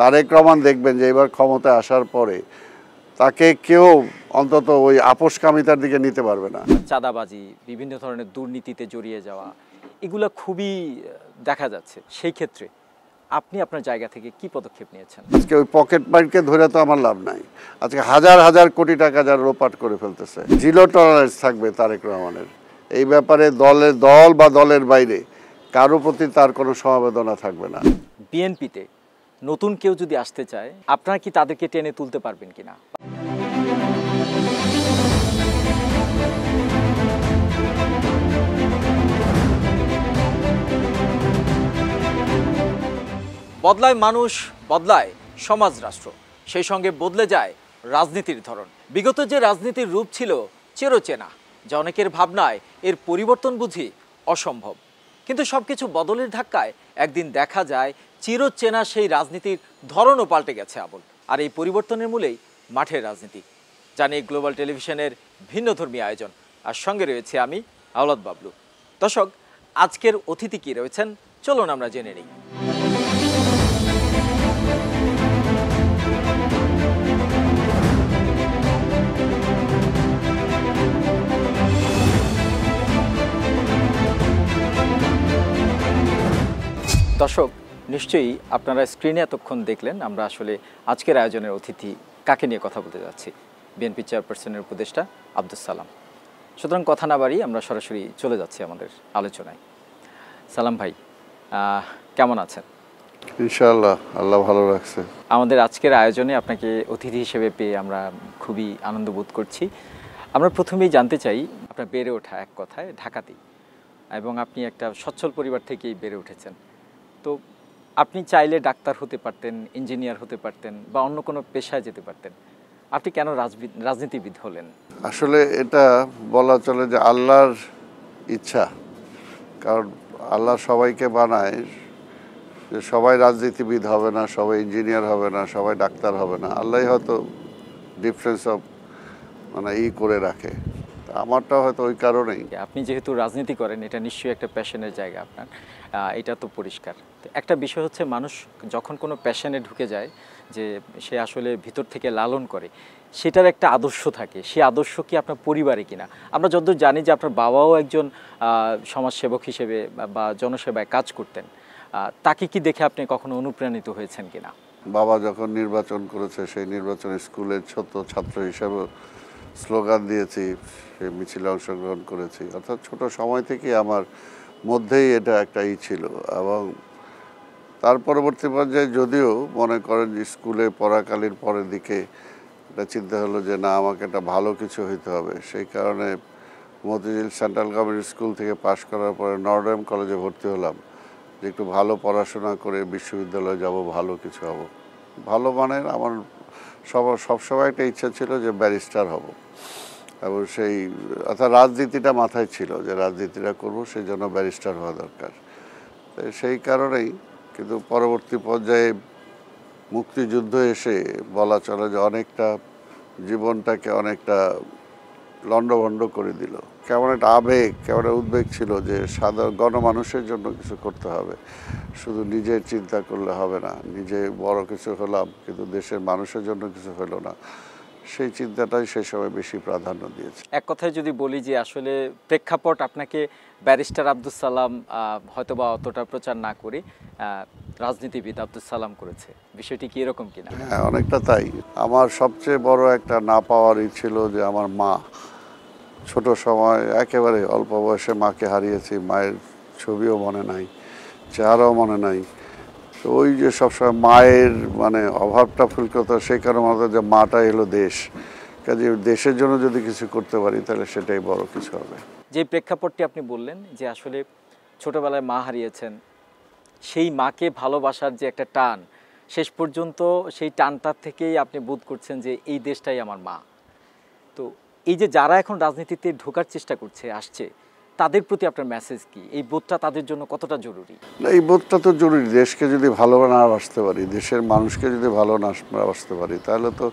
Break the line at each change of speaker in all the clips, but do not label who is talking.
তারেক রহমান দেখবেন যে এবার ক্ষমতায় আসার পরে তাকে কেউ অন্তত ওই আপোষকামিতার দিকে নিতে পারবে না।
চাঁদাবাজি, বিভিন্ন ধরনের দুর্নীতিতে জড়িয়ে যাওয়া, এগুলো খুবই দেখা যাচ্ছে। সেই ক্ষেত্রে আপনি আপনার জায়গা থেকে কি পদক্ষেপ নিয়েছেন?
আজকে ওই পকেট মারকে ধরে তো আমার লাভ নাই। আজকে হাজার হাজার কোটি টাকা যারা লোপাট করে ফেলতেছে, জিরো টলারেন্স থাকবে তারেক রহমানের এই ব্যাপারে। দল বা দলের বাইরে কারো প্রতি তার কোনো সমবেদনা থাকবে না।
বিএনপিতে নতুন কেউ যদি আসতে চায়, আপনারা কি তাদেরকে টেনে তুলতে পারবেন কিনা? বদলায় মানুষ, বদলায় সমাজ রাষ্ট্র, সেই সঙ্গে বদলে যায় রাজনীতির ধরন। বিগত যে রাজনীতির রূপ ছিল চিরচেনা, যা অনেকের ভাবনায় এর পরিবর্তন বুঝি অসম্ভব। কিন্তু সবকিছু বদলের ধাক্কায় একদিন দেখা যায় চিরচেনা সেই রাজনীতির ধরনও পাল্টে গেছে আবল। আর এই পরিবর্তনের মূলেই মাঠের রাজনীতি। জানি গ্লোবাল টেলিভিশনের ভিন্নধর্মী আয়োজন, আর সঙ্গে রয়েছে আমি আওলাদ বাবলু। দর্শক, আজকের অতিথি কি রয়েছেন চলুন আমরা জেনে নিই। দর্শক, নিশ্চয়ই আপনারা স্ক্রিনে এতক্ষণ দেখলেন আমরা আসলে আজকের আয়োজনের অতিথি কাকে নিয়ে কথা বলতে যাচ্ছি। বিএনপি চেয়ারপারসনের উপদেষ্টা আব্দুস সালাম। সুতরাং কথা না বাড়িয়ে আমরা সরাসরি চলে যাচ্ছি আমাদের আলোচনায়। সালাম ভাই, কেমন আছেন?
ইনশাআল্লাহ, আল্লাহ ভালো রাখছে।
আমাদের আজকের আয়োজনে আপনাকে অতিথি হিসেবে পেয়ে আমরা খুবই আনন্দ বোধ করছি। আমরা প্রথমেই জানতে চাই, আপনার বেড়ে ওঠা এক কথায় ঢাকাতেই, এবং আপনি একটা সচ্ছল পরিবার থেকেই বেড়ে উঠেছেন। তো আপনি চাইলে ডাক্তার হতে পারতেন, ইঞ্জিনিয়ার হতে পারতেন, বা অন্য কোনো পেশায় যেতে পারতেন। আপনি কেন রাজনীতিবিদ হলেন?
আসলে এটা বলা চলে যে আল্লাহর ইচ্ছা। কারণ আল্লাহ সবাইকে বানায় যে সবাই রাজনীতিবিদ হবে না, সবাই ইঞ্জিনিয়ার হবে না, সবাই ডাক্তার হবে না। আল্লাহ হয়তো ডিফারেন্স অফ করে রাখে। আমারটা হয়তো ওই কারণেই।
আপনি যেহেতু রাজনীতি করেন, এটা নিশ্চয়ই একটা প্যাশনের জায়গা আপনার, এটা তো পরিষ্কার। একটা বিষয় হচ্ছে, মানুষ যখন কোনো প্যাশনে ঢুকে যায়, যে সে আসলে ভিতর থেকে লালন করে, সেটার একটা আদর্শ থাকে। সেই আদর্শ কি আপনার পরিবারে কিনা? আমরা যতদূর জানি যে আপনার বাবাও একজন সমাজসেবক হিসেবে বা জনসেবায় কাজ করতেন। তাকে কি দেখে আপনি কখনো অনুপ্রাণিত হয়েছেন কিনা?
বাবা যখন নির্বাচন করেছে, সেই নির্বাচনে স্কুলের ছোট ছাত্র হিসেবে স্লোগান দিয়েছি, সেই মিছিলে অংশগ্রহণ করেছি। অর্থাৎ ছোট সময় থেকেই আমার মধ্যেই এটা একটা ছিল। এবং তার পরবর্তী পর্যায়ে যদিও মনে করেন যে স্কুলে পড়াকালীন পরের দিকে এটা চিন্তা হলো যে না, আমাকে একটা ভালো কিছু হইতে হবে। সেই কারণে মতিঝিল সেন্ট্রাল গভর্নমেন্ট স্কুল থেকে পাশ করার পরে নর্ডাম কলেজে ভর্তি হলাম, যে একটু ভালো পড়াশোনা করে বিশ্ববিদ্যালয়ে যাব, ভালো কিছু হব। ভালো মানের আমার সবসময় একটা ইচ্ছা ছিল যে ব্যারিস্টার হব। এবং সেই অর্থাৎ রাজনীতিটা মাথায় ছিল যে রাজনীতিটা করব, সেই জন্য ব্যারিস্টার হওয়া দরকার। সেই কারণেই। কিন্তু পরবর্তী পর্যায়ে মুক্তিযুদ্ধ এসে বলা চলে যে অনেকটা জীবনটাকে অনেকটা লণ্ডভণ্ড করে দিল। কেমন একটা আবেগ, কেমন একটা উদ্বেগ ছিল যে সাধারণ গণমানুষের জন্য কিছু করতে হবে, শুধু নিজের চিন্তা করলে হবে না। নিজে বড় কিছু হলাম, কিন্তু দেশের মানুষের জন্য কিছু হলো না। সেই চিন্তাটাই সেই সময় বেশি প্রাধান্য দিয়েছে।
এক কথায় যদি বলি যে আসলে প্রেক্ষাপট আপনাকে ব্যারিস্টার আব্দুস সালাম হয়তোবা অতটা প্রচার না করে রাজনীতিবিদ আব্দুস সালাম করেছে। বিষয়টি কি এরকম কিনা?
হ্যাঁ, অনেকটা তাই। আমার সবচেয়ে বড় একটা না পাওয়ারই ছিল যে আমার মা। ছোট সময় একেবারে অল্প বয়সে মাকে হারিয়েছি। মায়ের ছবিও মনে নাই, চেহারাও মনে নাই। তো ওই যে সবসময় মায়ের অভাবটা ফিল করতে, সেই কারণে মনে হয় যে মাটাই হলো দেশ। কাজে দেশের জন্য যদি কিছু করতে পারি তাহলে সেটাই বড় কিছু হবে।
যে প্রেক্ষাপটটি আপনি বললেন যে আসলে ছোটবেলায় মা হারিয়েছেন, সেই মাকে ভালোবাসার যে একটা টান, শেষ পর্যন্ত সেই টানটার থেকেই আপনি বোধ করছেন যে এই দেশটাই আমার মা। তো এই যে যারা এখন রাজনীতিতে ঢোকার চেষ্টা করছে, আসছে, তাদের প্রতি আপনার মেসেজ কি? এই বোধটা তাদের জন্য কতটা জরুরি?
এই বোধটা তো জরুরি। দেশকে যদি ভালো না বাসতে পারি, দেশের মানুষকে যদি ভালো না বাসতে পারি, তাহলে তো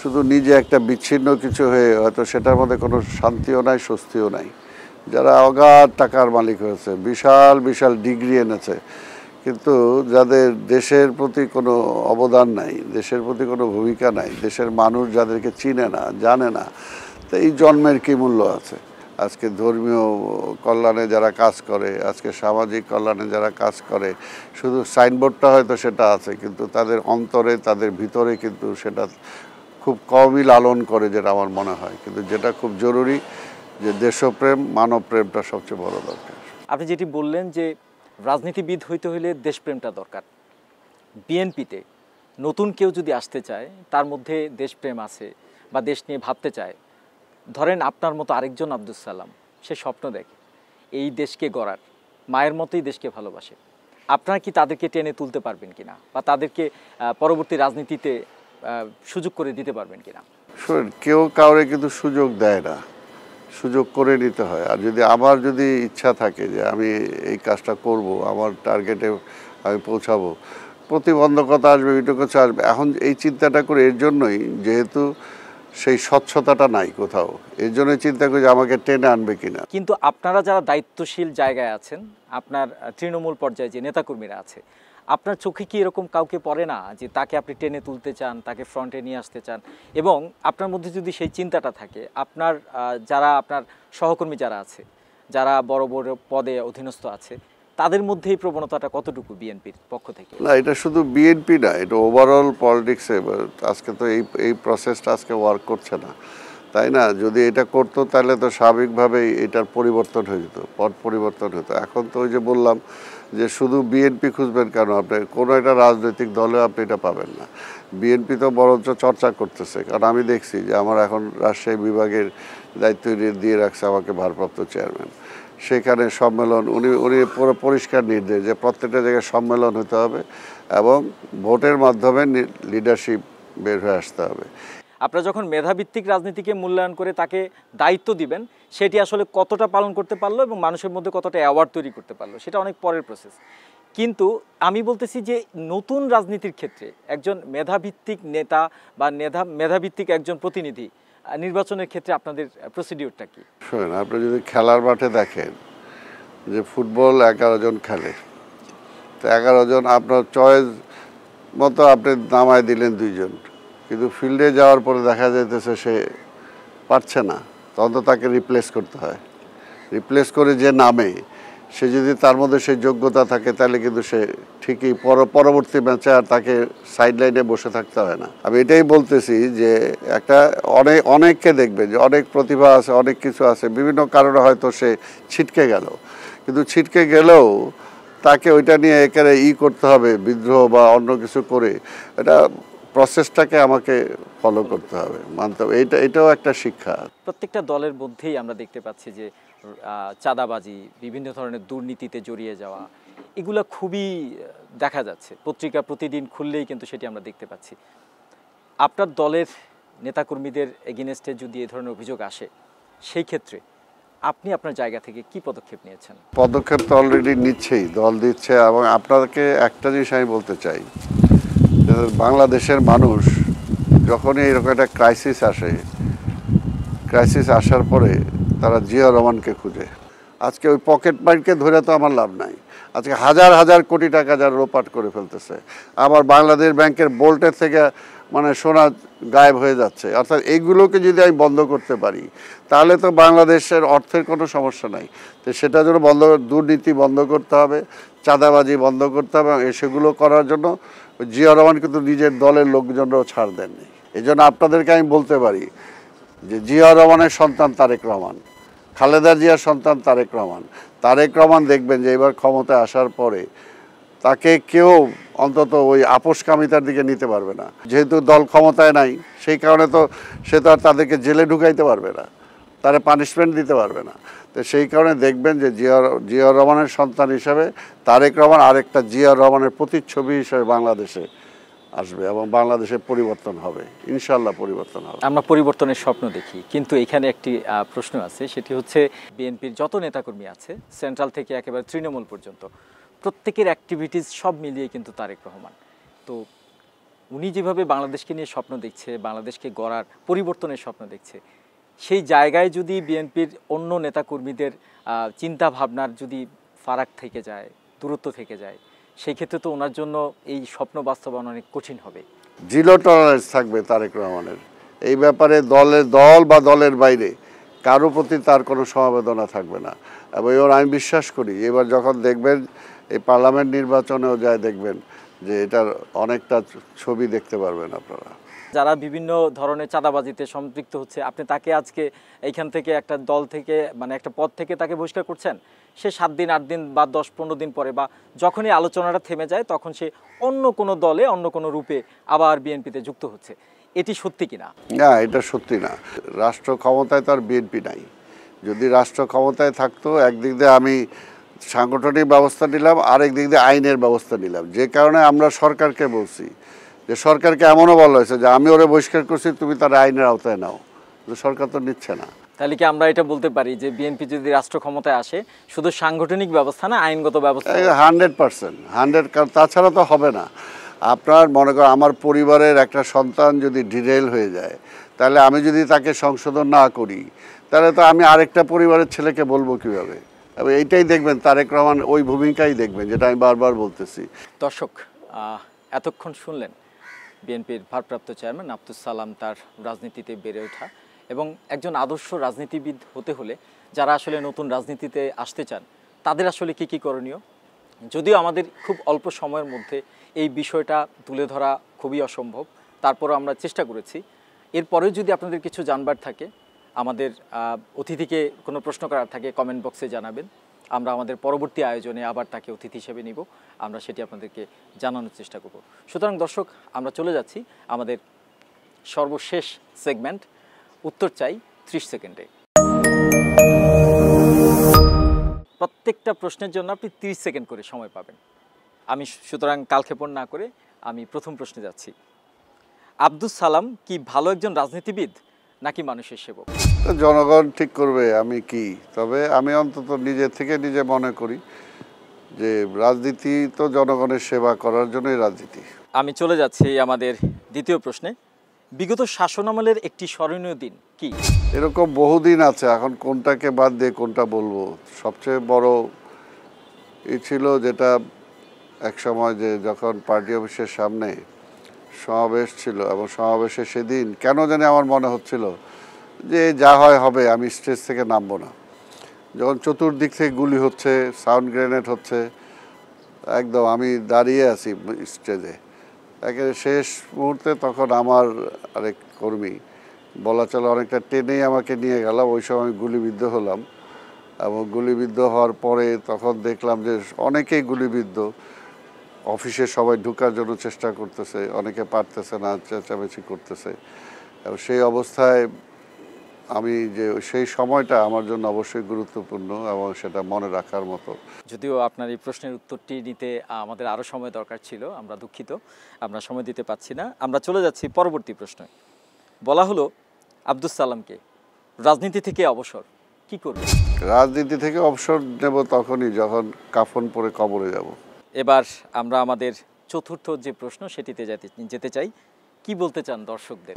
শুধু নিজে একটা বিচ্ছিন্ন কিছু হয়ে হয়তো সেটার মধ্যে কোনো শান্তিও নাই, স্বস্তিও নাই। যারা অগাধ টাকার মালিক হয়েছে, বিশাল বিশাল ডিগ্রি এনেছে, কিন্তু যাদের দেশের প্রতি কোনো অবদান নাই, দেশের প্রতি কোনো ভূমিকা নাই, দেশের মানুষ যাদেরকে চিনে না, জানে না, তো এই জন্মের কী মূল্য আছে? আজকে ধর্মীয় কল্যাণে যারা কাজ করে, আজকে সামাজিক কল্যাণে যারা কাজ করে, শুধু সাইনবোর্ডটা হয়তো সেটা আছে, কিন্তু তাদের অন্তরে, তাদের ভিতরে কিন্তু সেটা খুব কমই লালন করে, যেটা আমার মনে হয়। কিন্তু যেটা খুব জরুরি যে দেশপ্রেম, মানবপ্রেমটা সবচেয়ে বড় দরকার।
আপনি যেটি বললেন যে রাজনীতিবিদ হইতে হইলে দেশপ্রেমটা দরকার। বিএনপিতে নতুন কেউ যদি আসতে চায়, তার মধ্যে দেশপ্রেম আছে বা দেশ নিয়ে ভাবতে চায়, ধরেন আপনার মতো আরেকজন আব্দুস সালাম, সে স্বপ্ন দেখে এই দেশকে গড়ার, মায়ের মতোই দেশকে ভালোবাসে, আপনারা কি তাদেরকে টেনে তুলতে পারবেন কিনা বা তাদেরকে পরবর্তী রাজনীতিতে সুযোগ করে দিতে পারবেন কিনা?
শোনেন, কেউ কাউরে কিন্তু সুযোগ দেয় না, সুযোগ করে নিতে হয়। আর আমার যদি ইচ্ছা থাকে যে আমি এই কাজটা করব, আমার টার্গেটে আমি পৌঁছাবো, প্রতিবন্ধকতা আসবে, বিটকতা আসবে। এখন এই চিন্তাটা করে এর জন্যই, যেহেতু সেই স্বচ্ছতাটা নাই কোথাও, এর জন্যই চিন্তা করি যে আমাকে টেনে আনবে কিনা।
কিন্তু আপনারা যারা দায়িত্বশীল জায়গায় আছেন, আপনার তৃণমূল পর্যায়ে যে নেতাকর্মীরা আছে, আপনার চোখে কি এরকম কাউকে পড়ে না যে তাকে আপনি টেনে তুলতে চান, তাকে ফ্রন্টে নিয়ে আসতে চান? এবং আপনার মধ্যে যদি সেই চিন্তাটা থাকে, আপনার যারা আপনার সহকর্মী যারা আছে, যারা বড় বড় পদে অধীনস্থ আছে, তাদের মধ্যে এই প্রবণতাটা কতটুকু বিএনপির পক্ষ থেকে?
না, এটা শুধু বিএনপি না, এটা ওভারঅল পলিটিক্সে। আজকে তো এই প্রসেসটা আজকে ওয়ার্ক করছে না, তাই না? যদি এটা করতো তাহলে তো স্বাভাবিকভাবেই এটার পরিবর্তন হয়ে যেত, পট পরিবর্তন হতো। এখন তো ওই যে বললাম যে শুধু বিএনপি খুঁজবেন কেন, আপনি কোনো একটা রাজনৈতিক দলেও আপনি এটা পাবেন না। বিএনপি তো বরঞ্চ চর্চা করতেছে, কারণ আমি দেখছি যে আমার এখন রাজশাহী বিভাগের দায়িত্ব দিয়ে রাখছে আমাকে ভারপ্রাপ্ত চেয়ারম্যান। সেখানে সম্মেলন, উনি পুরো পরিষ্কার নির্দেশ যে প্রত্যেকটা জায়গায় সম্মেলন হতে হবে এবং ভোটের মাধ্যমে লিডারশিপ বের হয়ে আসতে হবে।
আপনারা যখন মেধাভিত্তিক রাজনীতিকে মূল্যায়ন করে তাকে দায়িত্ব দিবেন, সেটি আসলে কতটা পালন করতে পারলো এবং মানুষের মধ্যে কতটা অ্যাওয়ার্ড তৈরি করতে পারলো, সেটা অনেক পরের প্রসেস। কিন্তু আমি বলতেছি যে নতুন রাজনীতির ক্ষেত্রে একজন মেধাভিত্তিক নেতা বা মেধাভিত্তিক একজন প্রতিনিধি নির্বাচনের ক্ষেত্রে আপনাদের প্রসিডিউরটা কি?
শোনেন, আপনি যদি খেলার মাঠে দেখেন যে ফুটবল 11 জন খেলে, তো 11 জন আপনার চয়েস মতো আপনি নামায় দিলেন 2 জন, কিন্তু ফিল্ডে যাওয়ার পরে দেখা যাইতেছে সে পারছে না, তখন তো তাকে রিপ্লেস করতে হয়। রিপ্লেস করে যে নামে, সে যদি তার মধ্যে সেই যোগ্যতা থাকে, তাহলে কিন্তু সে ঠিকই পরবর্তী ম্যাচে আর তাকে সাইড লাইনে বসে থাকতে হয় না। আমি এটাই বলতেছি যে একটা অনেককে দেখবে যে অনেক প্রতিভা আছে, অনেক কিছু আছে, বিভিন্ন কারণে হয়তো সে ছিটকে গেল, কিন্তু ছিটকে গেলেও তাকে ওইটা নিয়ে একেবারে করতে হবে, বিদ্রোহ বা অন্য কিছু করে, এটা প্রসেসটাকে আমাকে ফলো করতে হবে, মানতে হবে। এটাও একটা শিক্ষা।
প্রত্যেকটা দলের মধ্যেই আমরা দেখতে পাচ্ছি যে চাঁদাবাজি, বিভিন্ন ধরনের দুর্নীতিতে জড়িয়ে যাওয়া, এগুলো খুবই দেখা যাচ্ছে। পত্রিকা প্রতিদিন খুললেই কিন্তু সেটি আমরা দেখতে পাচ্ছি। আপনার দলের নেতাকর্মীদের এগেনস্টে যদি এ ধরনের অভিযোগ আসে, সেই ক্ষেত্রে আপনি আপনার জায়গা থেকে কি পদক্ষেপ নিয়েছেন?
পদক্ষেপ তো অলরেডি নিচ্ছেই, দল দিচ্ছে। এবং আপনাকে একটা জিনিস আমি বলতে চাই, বাংলাদেশের মানুষ যখনই এরকম একটা ক্রাইসিস আসে, ক্রাইসিস আসার পরে তারা জিয়া রহমানকে খুঁজে। আজকে ওই পকেট মারকে ধরে তো আমার লাভ নাই। আজকে হাজার হাজার কোটি টাকা যারা লোপাট করে ফেলতেছে, আবার বাংলাদেশ ব্যাংকের বোল্টের থেকে মানে সোনা গায়েব হয়ে যাচ্ছে। অর্থাৎ এইগুলোকে যদি আমি বন্ধ করতে পারি, তাহলে তো বাংলাদেশের অর্থের কোনো সমস্যা নাই। তো সেটা জন্য দুর্নীতি বন্ধ করতে হবে, চাঁদাবাজি বন্ধ করতে হবে। সেগুলো করার জন্য জিয়া রহমান কিন্তু নিজের দলের লোকজনরাও ছাড় দেননি। এই জন্য আপনাদেরকে আমি বলতে পারি যে জিয়া রহমানের সন্তান তারেক রহমান, খালেদা জিয়ার সন্তান তারেক রহমান। তারেক রহমান দেখবেন যে এবার ক্ষমতায় আসার পরে তাকে কেউ অন্তত ওই আপোষকামিতার দিকে নিতে পারবে না। যেহেতু দল ক্ষমতায় নাই, সেই কারণে তো সে তো আর তাদেরকে জেলে ঢুকাইতে পারবে না, তারা পানিশমেন্ট দিতে পারবে না। তো সেই কারণে দেখবেন যে জিয়া রহমানের সন্তান হিসাবে তারেক রহমান আরেকটা জিয়া রহমানের প্রতিচ্ছবি হিসেবে বাংলাদেশে আসবে এবং বাংলাদেশের পরিবর্তন হবে, ইনশাল্লাহ পরিবর্তন হবে।
আমরা পরিবর্তনের স্বপ্ন দেখি, কিন্তু এখানে একটি প্রশ্ন আছে, সেটি হচ্ছে বিএনপির যত নেতাকর্মী আছে, সেন্ট্রাল থেকে একেবারে তৃণমূল পর্যন্ত, প্রত্যেকের অ্যাক্টিভিটিস সব মিলিয়ে কিন্তু তারেক রহমান। তো উনি যেভাবে বাংলাদেশকে নিয়ে স্বপ্ন দেখছে, বাংলাদেশকে গড়ার পরিবর্তনের স্বপ্ন দেখছে, সেই জায়গায় যদি বিএনপির অন্য নেতাকর্মীদের চিন্তা ভাবনার যদি ফারাক থেকে যায়, দূরত্ব থেকে যায়, সেই ক্ষেত্রে তো ওনার জন্য এই স্বপ্ন বাস্তবায়ন অনেক কঠিন হবে।
জিরো টলারেন্স থাকবে তারেক রহমানের এই ব্যাপারে। দল বা দলের বাইরে কারো প্রতি তার কোনো সমবেদনা থাকবে না। এবং এবার আমি বিশ্বাস করি এবার যখন দেখবেন এই পার্লামেন্ট নির্বাচনেও যায় দেখবেন যে এটার অনেকটা ছবি দেখতে পারবেন আপনারা।
যারা বিভিন্ন ধরনের চাঁদাবাজিতে সম্পৃক্ত হচ্ছে, আপনি তাকে আজকে এইখান থেকে একটা দল থেকে মানে একটা পদ থেকে তাকে বহিষ্কার করছেন, সে 7 দিন 8 দিন বা 10-15 দিন পরে বা যখনই আলোচনাটা থেমে যায় তখন সে অন্য কোনো দলে অন্য কোনো রূপে আবার বিএনপিতে যুক্ত হচ্ছে। এটি সত্যি কিনা?
না, এটা সত্যি না। রাষ্ট্র ক্ষমতায় তো আর বিএনপি নাই। যদি রাষ্ট্র ক্ষমতায় থাকতো একদিক দিয়ে আমি সাংগঠনিক ব্যবস্থা নিলাম, আরেক দিক দিয়ে আইনের ব্যবস্থা নিলাম। যে কারণে আমরা সরকারকে বলছি যে সরকারকে এমনও বলা হয়েছে যে আমি ওরে বহিষ্কার করছি, তুমি তার আইনের আওতায় নাও। সরকার তো নিচ্ছে না।
তাহলে কি আমরা এটা বলতে পারি যে বিএনপি যদি রাষ্ট্র ক্ষমতায় আসে শুধু সাংগঠনিক ব্যবস্থা না, আইনগত ব্যবস্থা?
100%, 100, তাছাড়া তো হবে না। আপনার মনে করেন আমার পরিবারের একটা সন্তান যদি ডিরেল হয়ে যায়, তাহলে আমি যদি তাকে সংশোধন না করি, তাহলে তো আমি আরেকটা পরিবারের ছেলেকে বলবো কীভাবে? এবং এইটাই দেখবেন তারেক রহমান ওই ভূমিকাই দেখবেন, যেটা আমি বারবার বলতেছি।
দর্শক, এতক্ষণ শুনলেন বিএনপির ভারপ্রাপ্ত চেয়ারম্যান আব্দুস সালাম তার রাজনীতিতে বেড়ে ওঠা এবং একজন আদর্শ রাজনীতিবিদ হতে হলে যারা আসলে নতুন রাজনীতিতে আসতে চান তাদের আসলে কী কী করণীয়। যদিও আমাদের খুব অল্প সময়ের মধ্যে এই বিষয়টা তুলে ধরা খুবই অসম্ভব, তারপরও আমরা চেষ্টা করেছি। এরপরেও যদি আপনাদের কিছু জানবার থাকে, আমাদের অতিথিকে কোনো প্রশ্ন করার থাকে, কমেন্ট বক্সে জানাবেন। আমরা আমাদের পরবর্তী আয়োজনে আবার তাকে অতিথি হিসেবে নিব, আমরা সেটি আপনাদেরকে জানানোর চেষ্টা করব। সুতরাং দর্শক, আমরা চলে যাচ্ছি আমাদের সর্বশেষ সেগমেন্ট উত্তর চাই 30 সেকেন্ডে। প্রত্যেকটা প্রশ্নের জন্য আপনি 30 সেকেন্ড করে সময় পাবেন। আমি সুতরাং কালক্ষেপণ না করে আমি প্রথম প্রশ্নে যাচ্ছি। আব্দুস সালাম কি ভালো একজন রাজনীতিবিদ নাকি মানুষের সেবক?
জনগণ ঠিক করবে আমি কি। তবে আমি অন্তত নিজে থেকে নিজে মনে করি যে রাজনীতি তো জনগণের সেবা করার জন্যই রাজনীতি।
আমি চলে যাচ্ছি আমাদের দ্বিতীয় প্রশ্নে। বিগত শাসনামলের একটি স্মরণীয় দিন কি?
এরকম বহুদিন আছে, এখন কোনটাকে বাদ দিয়ে কোনটা বলবো। সবচেয়ে বড় ছিল যেটা এক সময় যে যখন পার্টি অফিসের সামনে সমাবেশ ছিল এবং সমাবেশে সেদিন কেন জানি আমার মনে হচ্ছিল যে যা হয় হবে, আমি স্টেজ থেকে নামবো না। যখন চতুর্দিক থেকে গুলি হচ্ছে, সাউন্ড গ্রেনেড হচ্ছে, একদম আমি দাঁড়িয়ে আছি স্টেজে একেবারে শেষ মুহূর্তে, তখন আমার আরেক কর্মী বলা চলে অনেকটা টেনেই আমাকে নিয়ে গেল। ওই সময় আমি গুলিবিদ্ধ হলাম এবং গুলিবিদ্ধ হওয়ার পরে তখন দেখলাম যে অনেকেই গুলিবিদ্ধ, অফিসে সবাই ঢোকার জন্য চেষ্টা করতেছে, অনেকে পারতেছে না, চেঁচামেচি করতেছে। এবং সেই অবস্থায় আমি যে সেই সময়টা আমার জন্য অবশ্যই গুরুত্বপূর্ণ এবং সেটা মনে রাখার মতো।
যদিও আপনার এই প্রশ্নের উত্তরটি নিতে আমাদের আরও সময় দরকার ছিল, আমরা দুঃখিত আমরা সময় দিতে পারছি না। আমরা চলে যাচ্ছি পরবর্তী প্রশ্নে। বলা হলো আব্দুস সালামকে রাজনীতি থেকে অবসর, কি করবে?
রাজনীতি থেকে অবসর নেব তখনই যখন কাফন পরে কবরে যাব।
এবার আমরা আমাদের চতুর্থ যে প্রশ্ন সেটিতে যেতে চাই। কি বলতে চান দর্শকদের?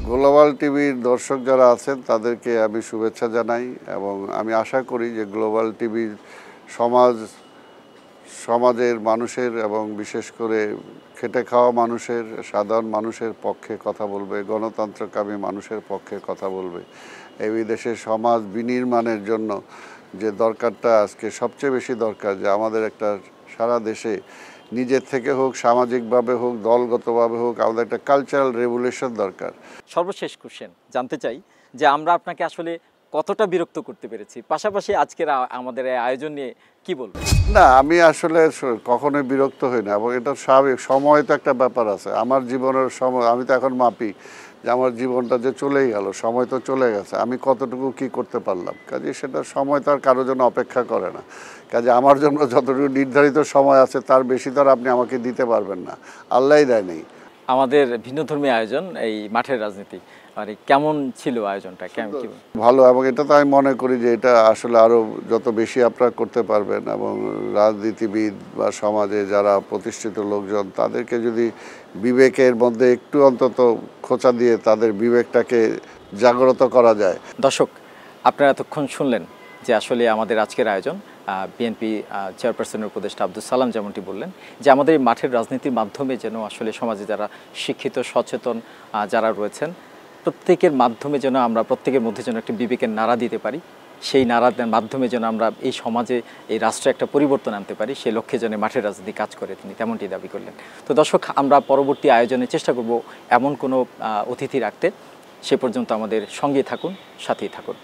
গ্লোবাল টিভির দর্শক যারা আছেন তাদেরকে আমি শুভেচ্ছা জানাই এবং আমি আশা করি যে গ্লোবাল টিভির সমাজের মানুষের এবং বিশেষ করে খেটে খাওয়া মানুষের, সাধারণ মানুষের পক্ষে কথা বলবে, গণতন্ত্রকামী মানুষের পক্ষে কথা বলবে। এই বিদেশের সমাজ বিনির্মাণের জন্য যে দরকারটা আজকে সবচেয়ে বেশি দরকার, যে আমাদের একটা সারা দেশে নিজের থেকে হোক, সামাজিকভাবে হোক, দলগতভাবে হোক, আমাদের একটা কালচারাল রেভলিউশন দরকার।
সর্বশেষ কোশ্চেন জানতে চাই যে আমরা আপনাকে আসলে কতটা বিরক্ত করতে পেরেছি, পাশাপাশি আজকের আমাদের এই আয়োজন নিয়ে কি বলবেন?
না, আমি আসলে কখনোই বিরক্ত হই না এবং এটা স্বাভাবিক। সময় তো একটা ব্যাপার আছে, আমার জীবনের সময় আমি তো এখন মাপি যে আমার জীবনটা যে চলেই গেল, সময় তো চলে গেছে, আমি কতটুকু কি করতে পারলাম। কাজে সেটা সময় তো আর কারোর জন্য অপেক্ষা করে না। কাজে আমার জন্য যতটুকু নির্ধারিত সময় আছে তার বেশি তো আর আপনি আমাকে দিতে পারবেন না, আল্লাহই দেয় নেই।
আমাদের ভিন্নধর্মী আয়োজন এই মাঠের রাজনীতি, মানে কেমন ছিল আয়োজনটা? কেমন কি
ভালো, এবং এটা তো আমি মনে করি যে এটা আসলে আরও যত বেশি আপনারা করতে পারবেন এবং রাজনীতিবিদ বা সমাজে যারা প্রতিষ্ঠিত লোকজন তাদেরকে যদি বিবেকের মধ্যে একটু অন্তত খোঁচা দিয়ে তাদের বিবেকটাকে জাগ্রত করা যায়।
দর্শক, আপনারা এতক্ষণ শুনলেন যে আসলে আমাদের আজকের আয়োজন বিএনপি চেয়ারপারসনের উপদেষ্টা আব্দুল সালাম যেমনটি বললেন যে আমাদের এই মাঠের রাজনীতির মাধ্যমে যেন আসলে সমাজে যারা শিক্ষিত সচেতন যারা রয়েছেন প্রত্যেকের মাধ্যমে যেন আমরা প্রত্যেকের মধ্যে যেন একটা বিবেকের নাড়া দিতে পারি, সেই নাড়ার মাধ্যমে যেন আমরা এই সমাজে এই রাষ্ট্রে একটা পরিবর্তন আনতে পারি, সেই লক্ষ্যে যেন মাঠের রাজনীতি কাজ করে তিনি তেমনটি দাবি করলেন। তো দর্শক, আমরা পরবর্তী আয়োজনে চেষ্টা করব এমন কোনো অতিথি রাখতে। সে পর্যন্ত আমাদের সঙ্গেই থাকুন, সাথেই থাকুন।